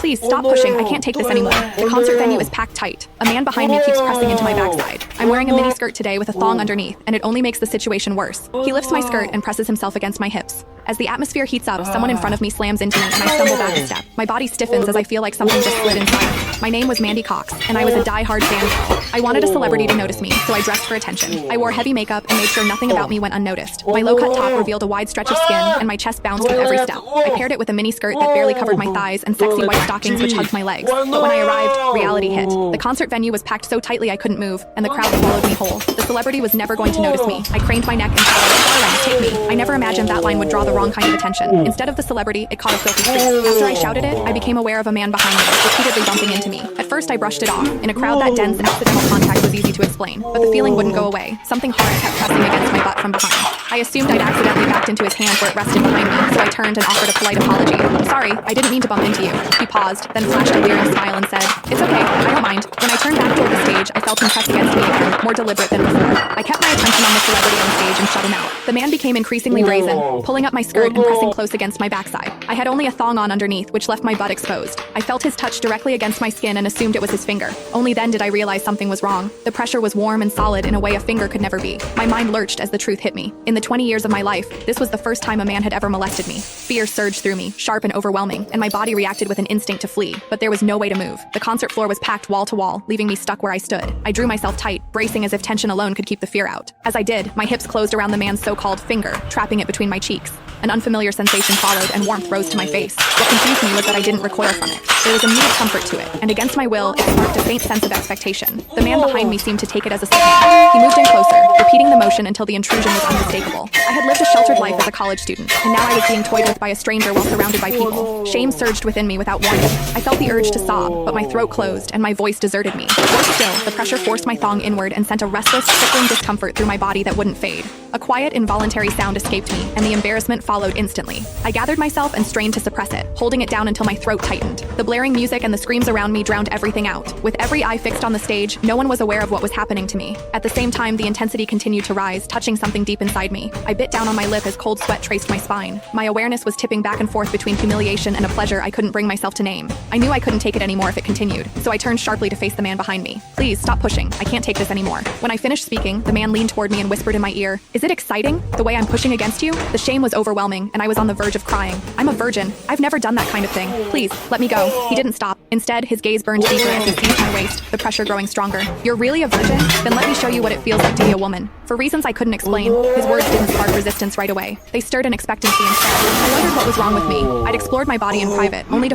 Please stop pushing. I can't take this anymore. The concert venue is packed tight. A man behind me keeps pressing into my backside. I'm wearing a mini skirt today with a thong underneath, and it only makes the situation worse. He lifts my skirt and presses himself against my hips. As the atmosphere heats up, someone in front of me slams into me and I stumble back a step. My body stiffens as I feel like something just slid inside. My name was Mandy Cox, and I was a die-hard fan. I wanted a celebrity to notice me, so I dressed for attention. I wore heavy makeup and made sure nothing about me went unnoticed. My low-cut top revealed a wide stretch of skin, and my chest bounced with every step. I paired it with a mini skirt that barely covered my thighs and sexy white stockings which hugged my legs. But when I arrived, reality hit. The concert venue was packed so tightly I couldn't move, and the crowd swallowed me whole. The celebrity was never going to notice me. I craned my neck and shouted, "Darling, take me." I never imagined that line would draw the wrong kind of attention. Instead of the celebrity, it caught a filthy streak. After I shouted it, I became aware of a man behind me, repeatedly bumping into me. At first, I brushed it off. In a crowd that dense, accidental contact was easy to explain, but the feeling wouldn't go away. Something hard kept pressing against my butt from behind. I assumed I'd accidentally backed into his hand where it rested behind me, so I turned and offered a polite apology. "Sorry, I didn't mean to bump into you." He paused, then flashed a leering smile and said, "It's okay, I don't mind." When I turned back toward the stage, I felt him press against me again, more deliberate than before. I kept my attention on the celebrity on stage and shut him out. The man became increasingly brazen, pulling up my skirt and pressing close against my backside. I had only a thong on underneath, which left my butt exposed. I felt his touch directly against my skin and assumed it was his finger. Only then did I realize something was wrong. The pressure was warm and solid in a way a finger could never be. My mind lurched as the truth hit me. In the 20 years of my life, this was the first time a man had ever molested me. Fear surged through me, sharp and overwhelming, and my body reacted with an instinct to flee. But there was no way to move. The concert floor was packed wall to wall, leaving me stuck where I stood. I drew myself tight, bracing as if tension alone could keep the fear out. As I did, my hips closed around the man's so-called finger, trapping it between my cheeks. An unfamiliar sensation followed, and warmth rose to my face. What confused me was that I didn't recoil from it. There was immediate comfort to it, and against my will, it sparked a faint sense of expectation. The man behind me seemed to take it as a signal. He moved in closer, repeating the motion until the intrusion was unmistakable. I had lived a sheltered life as a college student, and now I was being toyed with by a stranger while surrounded by people. Shame surged within me without warning. I felt the urge to sob, but my throat closed, and my voice deserted me. Worse still, the pressure forced my thong inward and sent a restless, tickling discomfort through my body that wouldn't fade. A quiet, involuntary sound escaped me, and the embarrassment followed instantly. I gathered myself and strained to suppress it, holding it down until my throat tightened. The blaring music and the screams around me drowned everything out. With every eye fixed on the stage, no one was aware of what was happening to me. At the same time, the intensity continued to rise, touching something deep inside me. I bit down on my lip as cold sweat traced my spine. My awareness was tipping back and forth between humiliation and a pleasure I couldn't bring myself to name. I knew I couldn't take it anymore if it continued, so I turned sharply to face the man behind me. "Please, stop pushing. I can't take this anymore." When I finished speaking, the man leaned toward me and whispered in my ear, "Is it exciting, the way I'm pushing against you?" The shame was overwhelming, and I was on the verge of crying. "I'm a virgin. I've never done that kind of thing. Please, let me go." He didn't stop. Instead, his gaze burned deeper as he seized my waist, the pressure growing stronger. "You're really a virgin? Then let me show you what it feels like to be a woman." For reasons I couldn't explain, his words didn't spark resistance right away. They stirred an expectancy instead. I wondered what was wrong with me. I'd explored my body in private, only to